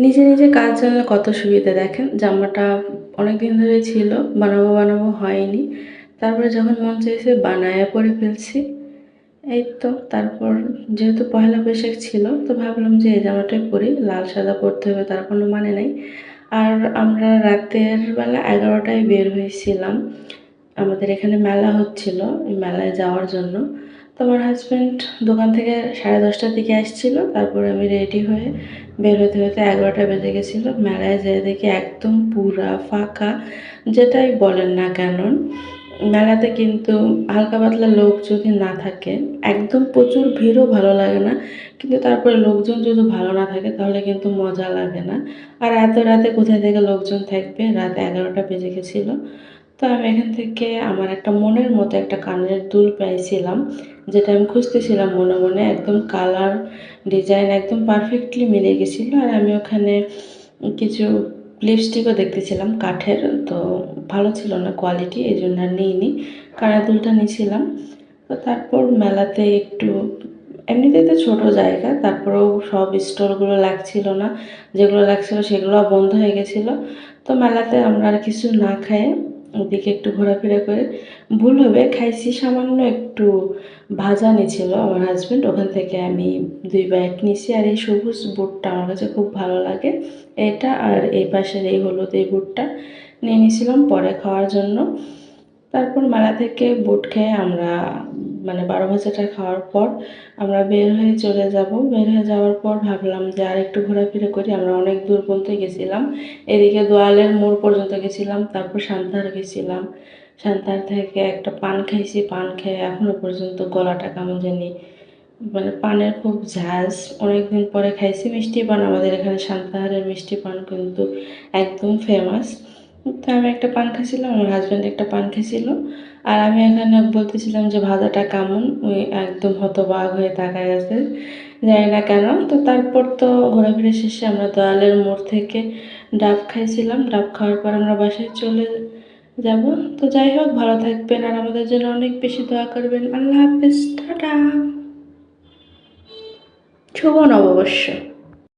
নিজে, নিজে কাজ জানলে কত সুবিধা দেখেন। জামাটা অনেকদিন ধরেই ছিল, বানাবো, বানাবো হয়নি। তারপরে যখন মন চেয়েছে বানায়া পরে ফেলছি। এই তো তারপর যেহেতু পহেলা বৈশাখ ছিল তো ভাবলাম যে এই জামাটাই পরি। লাল সাদা পরতে হবে তার কোনো মানে নাই। আর আমরা রাতের বেলা 11টায় বের হয়েছিলাম। আমাদের এখানে মেলা হচ্ছিল, এই মেলায় যাওয়ার জন্য। তো আমার হাজব্যান্ড দোকান থেকে 10:30টার দিকে আসছিল। তারপরে আমি রেডি হয়ে বের হতে হতে 11টা বেজে গেছিলো। মেলায় যেয়ে দেখি একদম পুরা ফাঁকা, যেটাই বলেন না কেন। মেলাতে কিন্তু হালকা পাতলা লোক যদি না থাকে, একদম প্রচুর ভিড়ও ভালো লাগে না। কিন্তু তারপরে লোকজন যদি ভালো না থাকে তাহলে কিন্তু মজা লাগে না। আর এত রাতে কোথায় থেকে লোকজন থাকবে, রাত 11টা বেজে গেছিলো। তো আমি এখান থেকে আমার একটা মনের মতো একটা কানের দুল পেয়েছিলাম, যেটা আমি খুঁজতেছিলাম মনে মনে। একদম কালার ডিজাইন একদম পারফেক্টলি মিলে গেছিলো। আর আমি ওখানে কিছু লিপস্টিকও দেখতেছিলাম কাঠের, তো ভালো ছিল না কোয়ালিটি, এই জন্য আর নিইনি। কানের দুলটা নিয়েছিলাম। তো তারপর মেলাতে একটু, এমনিতেই তো ছোটো জায়গা, তারপরেও সব স্টলগুলো লাগছিল না, যেগুলো লাগছিল সেগুলো বন্ধ হয়ে গেছিলো। তো মেলাতে আমরা আর কিছু না খেয়ে ওদিকে একটু ঘোরাফেরা করে, ভুল হবে খাইছি সামান্য একটু ভাজা নিয়েছিল আমার হাজব্যান্ড, ওখান থেকে আমি 2 বাইট নিয়েছি। আর এই সবুজ বুটটা আমার কাছে খুব ভালো লাগে, এটা আর এই পাশের এই হলুদ এই বুটটা নিয়ে নিয়েছিলাম পরে খাওয়ার জন্য। তারপর মেলা থেকে বুট খেয়ে আমরা মানে 12 ভাজাটা খাওয়ার পর আমরা বের হয়ে চলে যাব। বের হয়ে যাওয়ার পর ভাবলাম যে আর একটু ঘোরাফেরা করি। আমরা অনেক দূর পর্যন্ত গেছিলাম, এদিকে দোয়ালের মোড় পর্যন্ত গেছিলাম, তারপর সান্তাহার গেছিলাম। সান্তাহার থেকে একটা পান খাইছি, পান খেয়ে এখনো পর্যন্ত গলাটা কেমন জানি, মানে পানের খুব ঝাঁজ। অনেকদিন পরে খাইছি মিষ্টি পান। আমাদের এখানে সান্তাহারের মিষ্টি পান কিন্তু একদম ফেমাস। তো আমি একটা পান খাইছিলাম, আমার হাজব্যান্ড একটা পান খাইছিল। আর আমি এখানে বলতেছিলাম যে ভাজাটা কেমন, ওই একদম হতবাক হয়ে তাকায় আছে, জানি না কেন। তো তারপর তো ঘোরাফেরা শেষে আমরা দয়ালের মোড় থেকে ডাব খাইছিলাম। ডাব খাওয়ার পর আমরা বাসায় চলে যাব। তো যাই হোক, ভালো থাকবেন আর আমাদের জন্য অনেক বেশি দোয়া করবেন। আল্লাহ হাফেজ, টাটা, শুভ নববর্ষ।